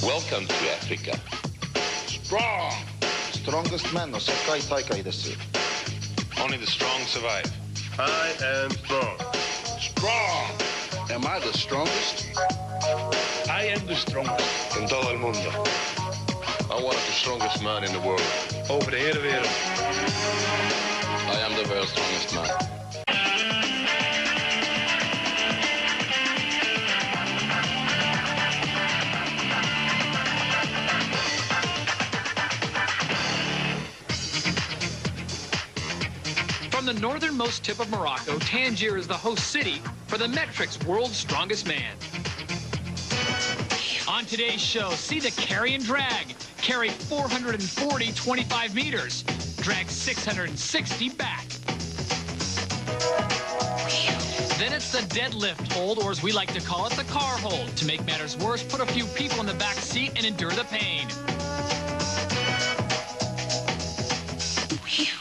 Welcome to Africa. Strong! Strongest man no sekai taikai desu. Only the strong survive. I am strong. Strong! Am I the strongest? I am the strongest. In todo el mundo. I want the strongest man in the world. Over de hele wereld. I am the very strongest man. From the northernmost tip of Morocco, Tangier is the host city for the Metrics World's Strongest Man. On today's show, see the carry and drag. Carry 440 25 meters. Drag 660 back. Then it's the deadlift hold, or as we like to call it, the car hold. To make matters worse, put a few people in the back seat and endure the pain.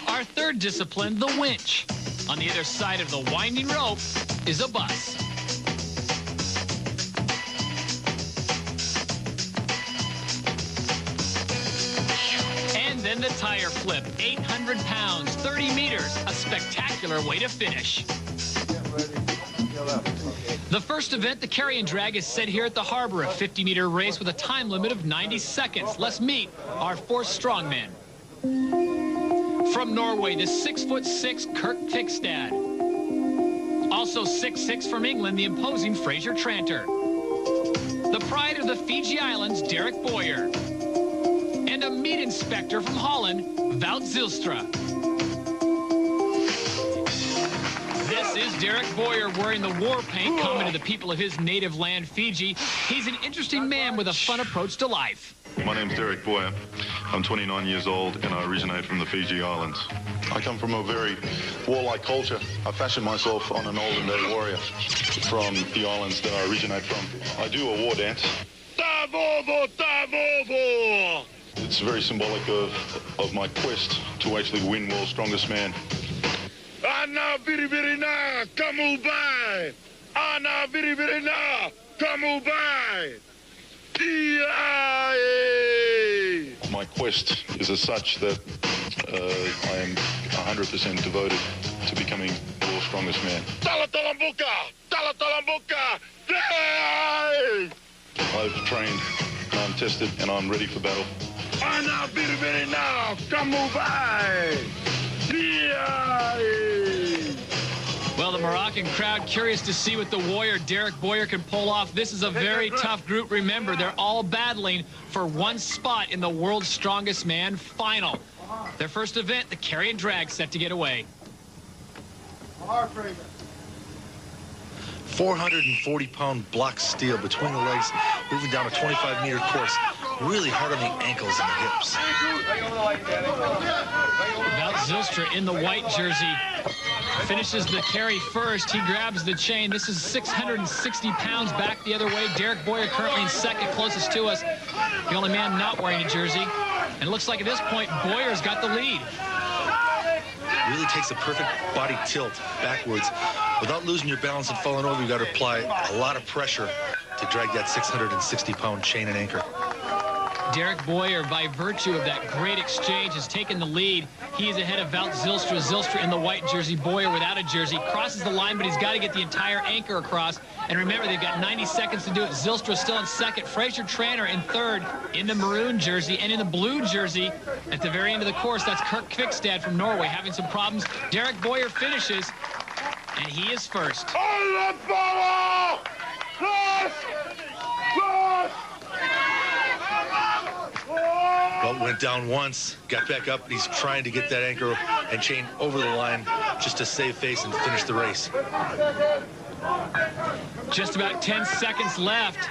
Our third discipline, the winch. On the other side of the winding rope is a bus. And then the tire flip, 800 pounds, 30 meters, a spectacular way to finish. The first event, the carry and drag, is set here at the harbor, a 50-meter race with a time limit of 90 seconds. Let's meet our fourth strongman. From Norway, the 6'6" Kirk Kvikstad. Also 6'6" from England, the imposing Fraser Tranter. The pride of the Fiji Islands, Derek Boyer. And a meat inspector from Holland, Wout Zylstra. This is Derek Boyer wearing the war paint, common to the people of his native land, Fiji. He's an interesting man with a fun approach to life. My name's Derek Boyer. I'm 29 years old and I originate from the Fiji Islands. I come from a very warlike culture. I fashioned myself on an olden day warrior from the islands that I originate from. I do a war dance. Tavovo, Tavovo! It's very symbolic of my quest to actually win World's Strongest Man. Ana viri viri na, kamu bai! Ana viri viri na, kamu bai! My quest is as such that I am 100% devoted to becoming World's Strongest Man. Talatalambuka! Talatalambuka! I've trained, and I'm tested, and I'm ready for battle. Ana viri viri na, kamu bai! Well, the Moroccan crowd curious to see what the warrior Derek Boyer can pull off. This is a very tough group. Remember, they're all battling for one spot in the World's Strongest Man final. Their first event, the carry and drag, set to get away. 440-pound block steel between the legs, moving down a 25-meter course. Really hard on the ankles and the hips. Wout Zylstra in the white jersey finishes the carry first. He grabs the chain. This is 660 pounds back the other way. Derek Boyer currently in second, closest to us. The only man not wearing a jersey. And it looks like at this point, Boyer's got the lead. Really takes a perfect body tilt backwards. Without losing your balance and falling over, you got to apply a lot of pressure to drag that 660-pound chain and anchor. Derek Boyer, by virtue of that great exchange, has taken the lead. He is ahead of Wout Zylstra. Zylstra in the white jersey, Boyer without a jersey. Crosses the line, but he's got to get the entire anchor across. And remember, they've got 90 seconds to do it. Zylstra still in second. Fraser Tranter in third in the maroon jersey. And in the blue jersey, at the very end of the course, that's Kirk Kvikstad from Norway having some problems. Derek Boyer finishes, and he is first. Well, went down once, got back up, and he's trying to get that anchor and chain over the line just to save face and finish the race. Just about 10 seconds left.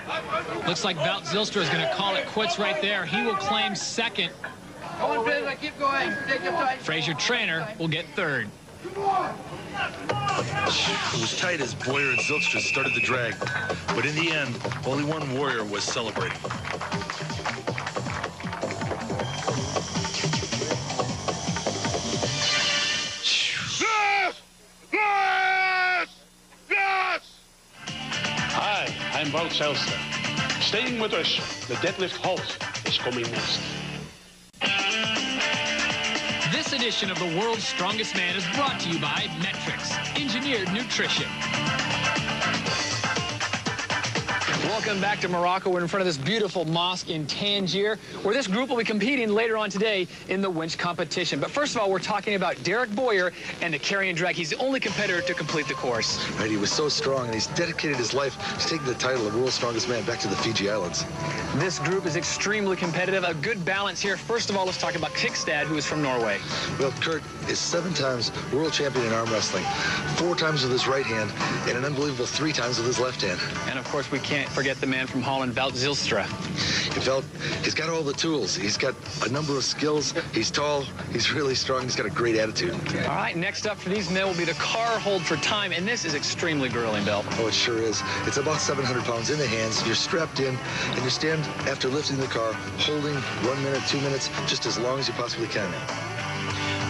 Looks like Wout Zylstra is going to call it quits right there. He will claim second. Keep going. Take your time. Fraser Tranter will get third. It was tight as Boyer and Zylstra started the drag, but in the end, only one warrior was celebrating. Hi, I'm Wout Zylstra. Staying with us, the deadlift halt is coming next. This edition of The World's Strongest Man is brought to you by Metrics, engineered nutrition. Welcome back to Morocco. We're in front of this beautiful mosque in Tangier, where this group will be competing later on today in the winch competition. But first of all, we're talking about Derek Boyer and the carry and drag. He's the only competitor to complete the course. Right, he was so strong, and he's dedicated his life to taking the title of World's Strongest Man back to the Fiji Islands. This group is extremely competitive. A good balance here. First of all, let's talk about Kvikstad, who is from Norway. Well, Kurt is 7 times world champion in arm wrestling, 4 times with his right hand, and an unbelievable 3 times with his left hand. And of course, we can't forget the man from Holland, Wout Zylstra. He's got all the tools. He's got a number of skills. He's tall. He's really strong. He's got a great attitude. All right, next up for these men will be the car hold for time, and this is extremely grueling, Bill. Oh, it sure is. It's about 700 pounds in the hands. You're strapped in, and you stand after lifting the car, holding 1 minute, 2 minutes, just as long as you possibly can.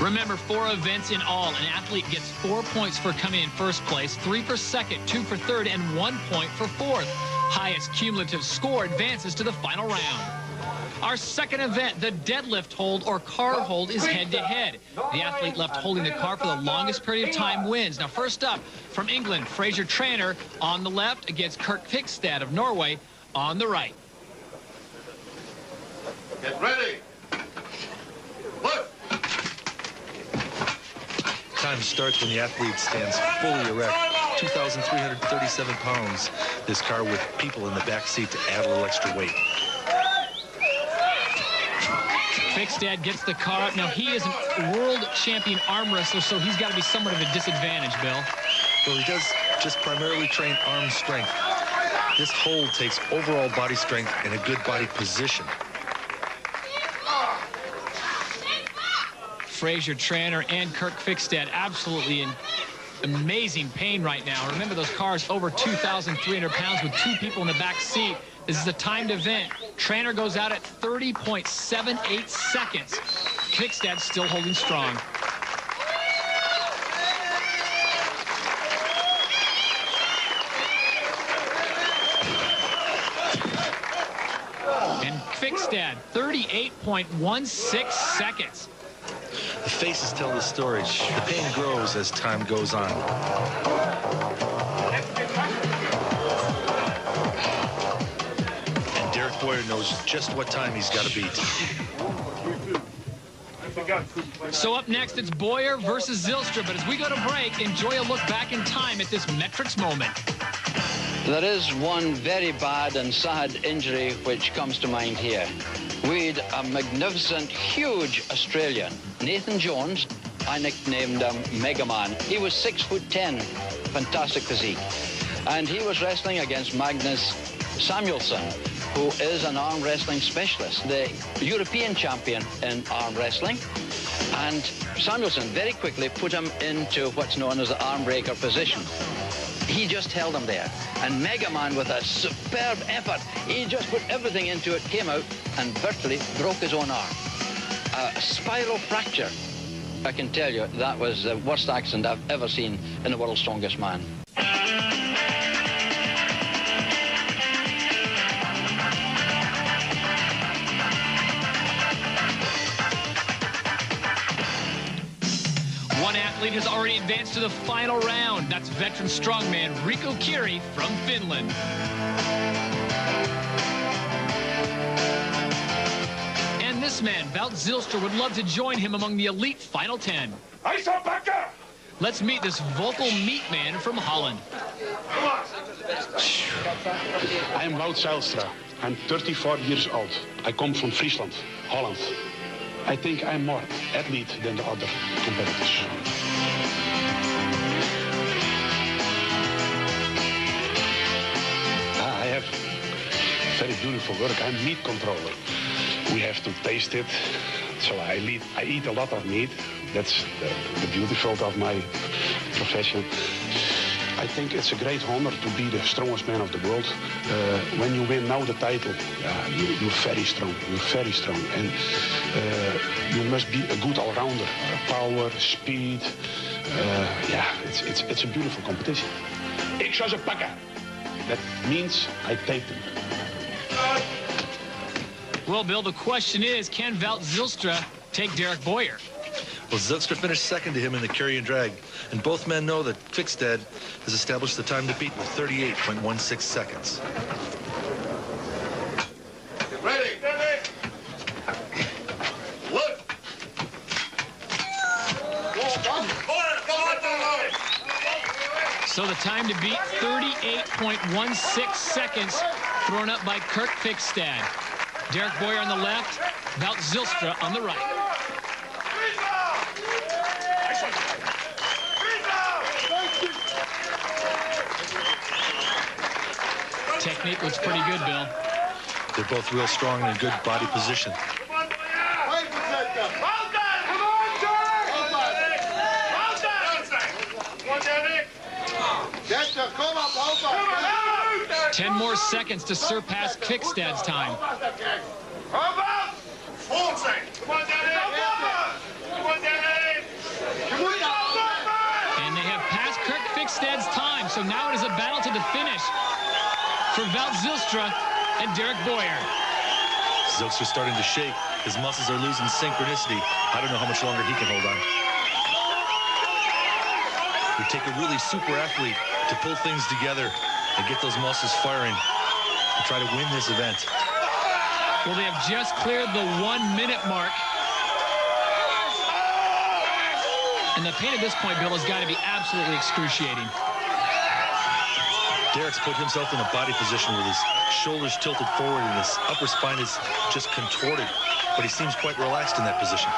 Remember, 4 events in all. An athlete gets 4 points for coming in first place, 3 for second, 2 for third, and 1 point for fourth. Highest cumulative score advances to the final round. Our second event, the deadlift hold or car hold, is head-to-head. The athlete left holding the car for the longest period of time wins. Now, first up, from England, Fraser Trainer on the left against Kurt Kvikstad of Norway on the right. Get ready. Look. Time starts when the athlete stands fully erect. 2,337 pounds. This car with people in the back seat to add a little extra weight. Kvikstad gets the car up. Now, he is a world champion arm wrestler, so he's got to be somewhat of a disadvantage, Bill. Well, he does just primarily train arm strength. This hold takes overall body strength and a good body position. Fraser Trainer and Kurt Kvikstad absolutely in amazing pain right now. Remember, those cars over 2,300 pounds with 2 people in the back seat. This is a timed event. Trainer goes out at 30.78 seconds. Kvikstad still holding strong. And Kvikstad, 38.16 seconds. The faces tell the story. The pain grows as time goes on. And Derek Boyer knows just what time he's got to beat. So up next, it's Boyer versus Zylstra. But as we go to break, enjoy a look back in time at this metrics moment. There is one very bad and sad injury which comes to mind here. We'd a magnificent, huge Australian, Nathan Jones. I nicknamed him Mega Man. He was 6'10", fantastic physique. And he was wrestling against Magnus Samuelsson, who is an arm wrestling specialist, the European champion in arm wrestling. And Samuelsson very quickly put him into what's known as the arm breaker position. He just held him there. And Mega Man, with a superb effort, he just put everything into it, came out, and virtually broke his own arm. A spiral fracture. I can tell you, that was the worst accident I've ever seen in The World's Strongest Man. One athlete has already advanced to the final round. That's veteran strongman Riku Kiri from Finland. And this man, Wout Zylstra, would love to join him among the elite final 10. Let's meet this vocal meat man from Holland. I'm Wout Zylstra. I'm 34 years old. I come from Friesland, Holland. I think I'm more athlete than the other competitors. I have very beautiful work. I'm meat controller. We have to taste it. So I eat a lot of meat. That's the beautiful of my profession. I think it's a great honor to be the strongest man of the world. When you win now the title, you're very strong. You're very strong. And you must be a good all-rounder. Power, speed. It's a beautiful competition. Ik zal ze pakken. That means I take them. Well, Bill, the question is, can Wout Zylstra take Derek Boyer? Well, Zylstra finished second to him in the carry and drag, and both men know that Kvikstad has established the time to beat with 38.16 seconds. Get ready. Look. So the time to beat, 38.16 seconds, thrown up by Kurt Kvikstad. Derek Boyer on the left, Wout Zylstra on the right. Technique looks pretty good, Bill. They're both real strong and in good body position. Come on, 10 more seconds to surpass Kvikstad's time. And they have passed Kurt Kvikstad's time, so now it is a battle to the finish for Wout Zylstra and Derek Boyer. Zylstra's starting to shake. His muscles are losing synchronicity. I don't know how much longer he can hold on. It would take a really super athlete to pull things together and get those muscles firing and try to win this event. Well, they have just cleared the 1 minute mark. And the pain at this point, Bill, has got to be absolutely excruciating. Derek's put himself in a body position with his shoulders tilted forward and his upper spine is just contorted, but he seems quite relaxed in that position.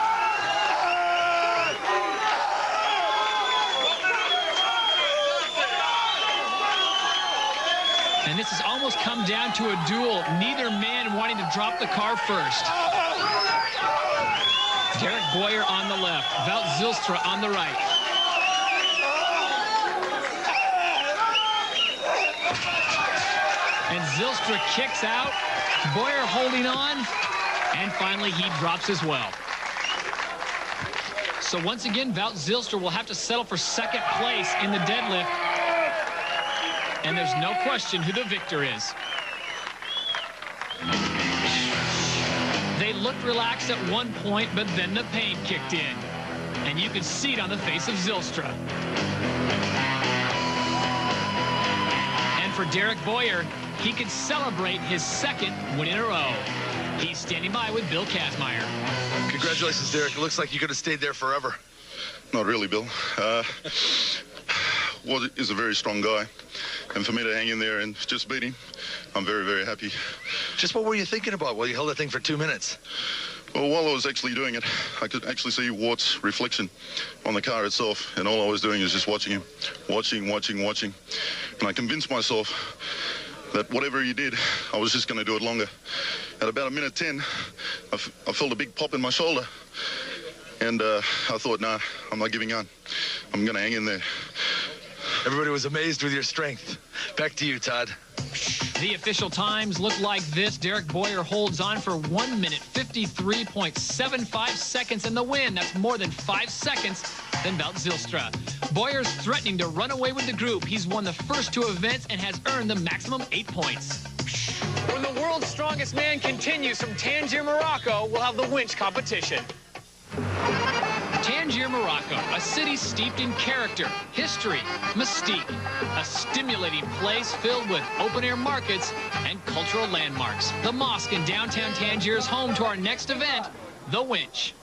And this has almost come down to a duel, neither man wanting to drop the car first. Derek Boyer on the left, Wout Zylstra on the right. And Zylstra kicks out, Boyer holding on, and finally he drops as well. So once again, Wout Zylstra will have to settle for second place in the deadlift. And there's no question who the victor is. They looked relaxed at one point, but then the pain kicked in. And you could see it on the face of Zylstra. And for Derek Boyer, he could celebrate his second win in a row. He's standing by with Bill Kazmaier. Congratulations, Derek. It looks like you could have stayed there forever. Not really, Bill. Ward is a very strong guy. And for me to hang in there and just beat him, I'm very, very happy. Just what were you thinking about while you held that thing for 2 minutes? Well, while I was actually doing it, I could actually see Wart's reflection on the car itself. And all I was doing is just watching him, watching. And I convinced myself that whatever he did, I was just going to do it longer. At about 1:10, I felt a big pop in my shoulder. And I thought, nah, I'm not giving up. I'm going to hang in there. Everybody was amazed with your strength. Back to you, Todd. The official times look like this. Derek Boyer holds on for 1 minute, 53.75 seconds in the win. That's more than 5 seconds than Wout Zylstra. Boyer's threatening to run away with the group. He's won the first 2 events and has earned the maximum 8 points. When the world's strongest man continues from Tangier, Morocco, we'll have the winch competition. Tangier, Morocco, a city steeped in character, history, mystique, a stimulating place filled with open-air markets and cultural landmarks. The mosque in downtown Tangier is home to our next event, the winch.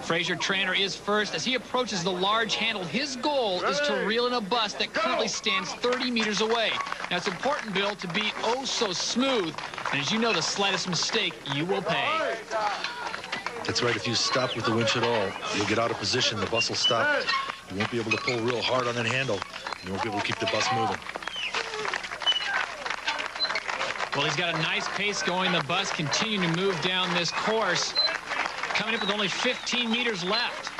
Fraser Tranter is first as he approaches the large handle. His goal is to reel in a bus that currently stands 30 meters away. Now, it's important, Bill, to be oh so smooth, and as you know, the slightest mistake, you will pay. That's right. If you stop with the winch at all, you'll get out of position. The bus will stop. You won't be able to pull real hard on that handle. You won't be able to keep the bus moving. Well, he's got a nice pace going. The bus continuing to move down this course, coming up with only 15 meters left.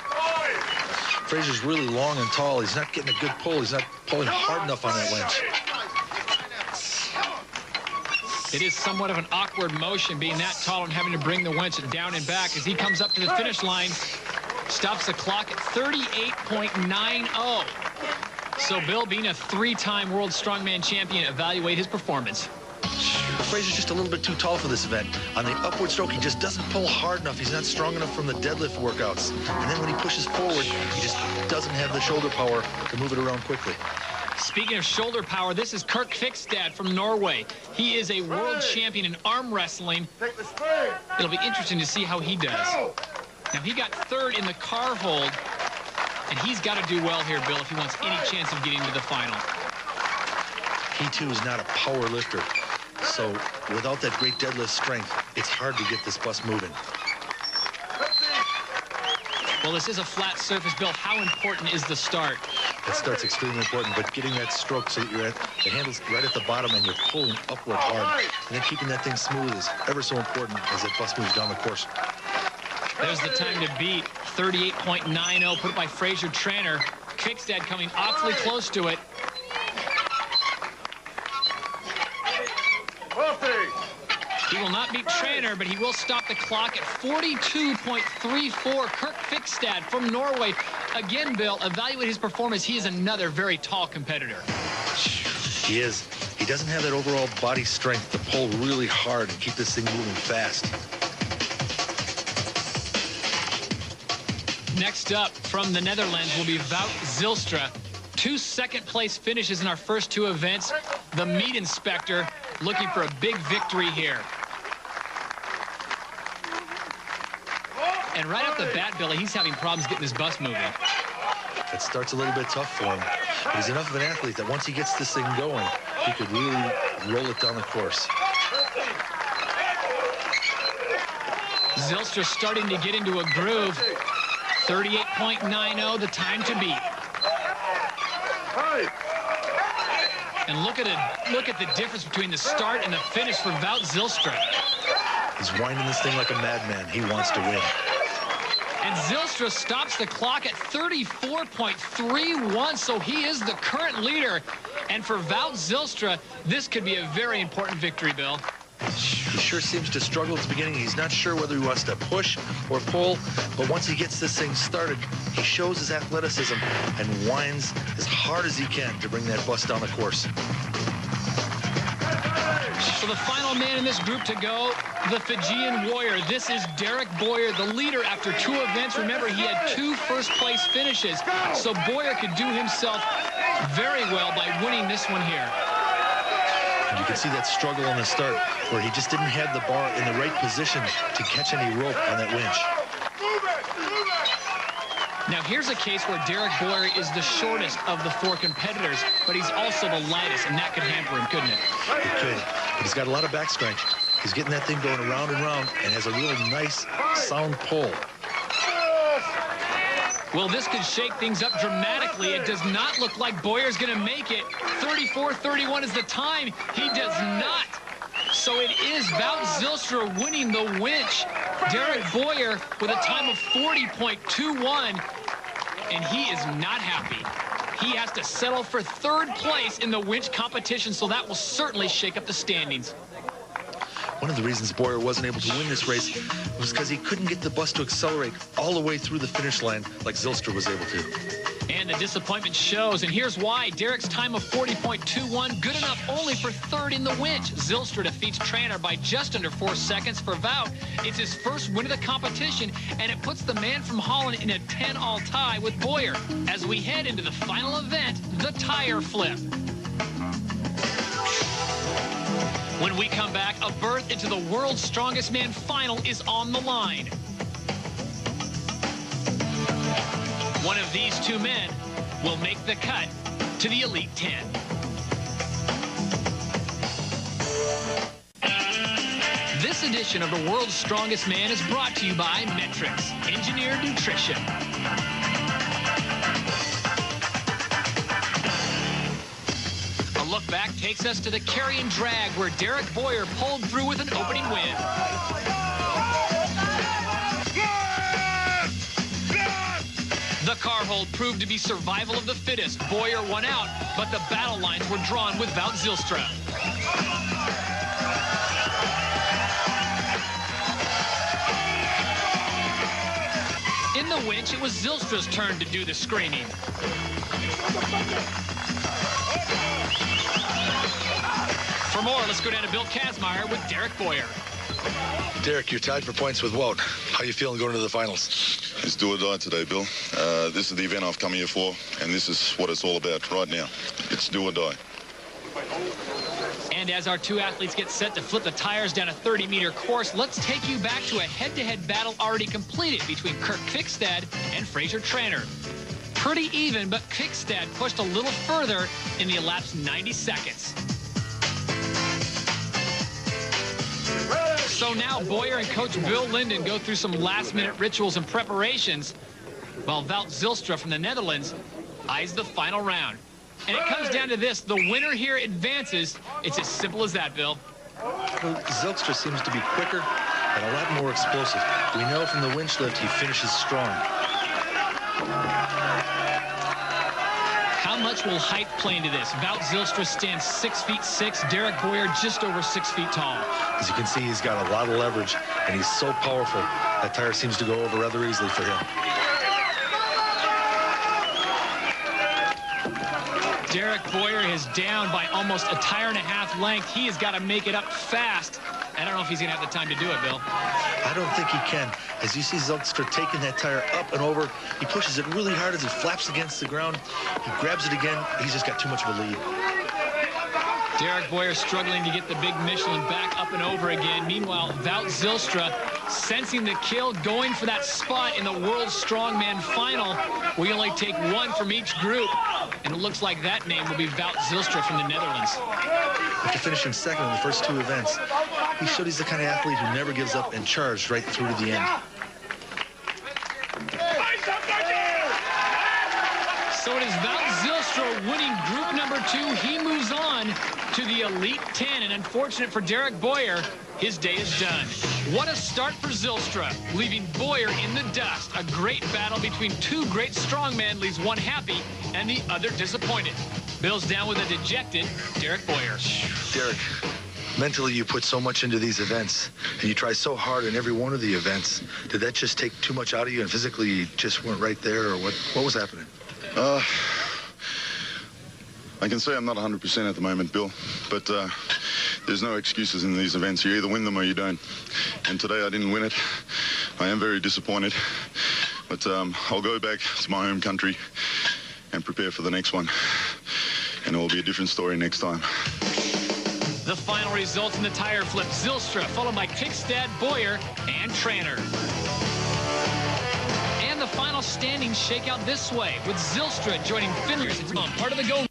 Fraser's really long and tall. He's not getting a good pull. He's not pulling hard enough on that winch. It is somewhat of an awkward motion being that tall and having to bring the winch down and back as he comes up to the finish line. Stops the clock at 38.90. So Bill, being a 3-time world strongman champion, evaluate his performance. Frazier's just a little bit too tall for this event. On the upward stroke, he just doesn't pull hard enough. He's not strong enough from the deadlift workouts. And then when he pushes forward, he just doesn't have the shoulder power to move it around quickly. Speaking of shoulder power, this is Kirk Fikstad from Norway. He is a world champion in arm wrestling. It'll be interesting to see how he does. Now, he got third in the car hold, and he's got to do well here, Bill, if he wants any chance of getting to the final. He, too, is not a power lifter. So without that great deadlift strength, it's hard to get this bus moving. Well, this is a flat surface, Bill. How important is the start? That start's extremely important, but getting that stroke so that you're at the handle's right at the bottom and you're pulling upward hard, and then keeping that thing smooth is ever so important as that bus moves down the course. There's the time to beat, 38.90, put by Fraser Trainer. Fikstad coming awfully close to it. He will not beat Trainer, but he will stop the clock at 42.34. Kirk Fikstad from Norway. Again, Bill, evaluate his performance. He is another very tall competitor. He is. He doesn't have that overall body strength to pull really hard and keep this thing moving fast. Next up from the Netherlands will be Wout Zylstra. 2 second-place finishes in our first 2 events. The meat inspector looking for a big victory here. And right off the bat, Billy, he's having problems getting his bus moving. It starts a little bit tough for him. But he's enough of an athlete that once he gets this thing going, he could really roll it down the course. Zylstra starting to get into a groove. 38.90, the time to beat. And look at the difference between the start and the finish for Wout Zylstra. He's winding this thing like a madman. He wants to win. And Zylstra stops the clock at 34.31, so he is the current leader. And for Wout Zylstra, this could be a very important victory, Bill. He sure seems to struggle at the beginning. He's not sure whether he wants to push or pull, but once he gets this thing started, he shows his athleticism and winds as hard as he can to bring that bus down the course. So the final man in this group to go, the Fijian warrior. This is Derek Boyer, the leader after 2 events. Remember, he had 2 first-place finishes, so Boyer could do himself very well by winning this one here. And you can see that struggle on the start where he just didn't have the bar in the right position to catch any rope on that winch. Now here's a case where Derek Boyer is the shortest of the 4 competitors, but he's also the lightest, and that could hamper him, couldn't it? It could, but he's got a lot of back strength. He's getting that thing going around and around and has a real nice, sound pull. Well, this could shake things up dramatically. It does not look like Boyer's going to make it. 34.31 is the time. He does not. So it is Wout Zylstra winning the winch. Derek Boyer with a time of 40.21, and he is not happy. He has to settle for 3rd place in the winch competition, so that will certainly shake up the standings. One of the reasons Boyer wasn't able to win this race was because he couldn't get the bus to accelerate all the way through the finish line like Zylstra was able to. And the disappointment shows, and here's why. Derek's time of 40.21, good enough only for 3rd in the winch. Zylstra defeats Trainer by just under 4 seconds. For Wout, it's his first win of the competition, and it puts the man from Holland in a 10-all tie with Boyer. As we head into the final event, the tire flip. When we come back, a berth into the World's Strongest Man final is on the line. One of these 2 men will make the cut to the Elite 10. This edition of the World's Strongest Man is brought to you by Metrics, Engineered Nutrition. A look back takes us to the carry and drag, where Derek Boyer pulled through with an opening win. The car hold proved to be survival of the fittest. Boyer won out, but the battle lines were drawn with Wout Zylstra. In the winch, it was Zylstra's turn to do the screaming. For more, let's go down to Bill Kazmaier with Derek Boyer. Derek, you're tied for points with Wout. How you feeling going into the finals? It's do or die today, Bill. This is the event I've come here for, and this is what it's all about right now. It's do or die. And as our two athletes get set to flip the tires down a 30-meter course, let's take you back to a head-to-head battle already completed between Kirk Kvikstad and Fraser Trainer. Pretty even, but Kvikstad pushed a little further in the elapsed 90 seconds. So now Boyer and Coach Bill Linden go through some last-minute rituals and preparations, while Wout Zylstra from the Netherlands eyes the final round. And it comes down to this. The winner here advances. It's as simple as that, Bill. Zylstra seems to be quicker and a lot more explosive. We know from the winch lift he finishes strong. How much will height play into this? Wout Zylstra stands 6'6", Derek Boyer just over 6 feet tall. As you can see, he's got a lot of leverage, and he's so powerful. That tire seems to go over rather easily for him. Derek Boyer is down by almost a tire and a half length. He has got to make it up fast. I don't know if he's going to have the time to do it, Bill. I don't think he can. As you see Zylstra taking that tire up and over, he pushes it really hard as it flaps against the ground. He grabs it again. He's just got too much of a lead. Derek Boyer struggling to get the big Michelin back up and over again. Meanwhile, Wout Zylstra sensing the kill, going for that spot in the World Strongman Final. We only take one from each group, and it looks like that name will be Wout Zylstra from the Netherlands. After finishing second in the first two events, he showed he's the kind of athlete who never gives up and charged right through to the end. So it is Wout Zylstra winning group number 2. He moves on to the Elite 10, and unfortunate for Derek Boyer, his day is done. What a start for Zylstra, leaving Boyer in the dust. A great battle between two great strongmen leaves one happy and the other disappointed. Bill's down with a dejected Derek Boyer. Derek, mentally you put so much into these events, and you try so hard in every one of the events. Did that just take too much out of you, and physically you just weren't right there, or what was happening? I can say I'm not 100% at the moment, Bill, but there's no excuses in these events. You either win them or you don't. And today I didn't win it. I am very disappointed, but I'll go back to my home country and prepare for the next one. And it will be a different story next time. The final results in the tire flip: Zylstra, followed by Kvikstad, Boyer, and Trainer. And the final standings shake out this way, with Zylstra joining Finland, part of the Go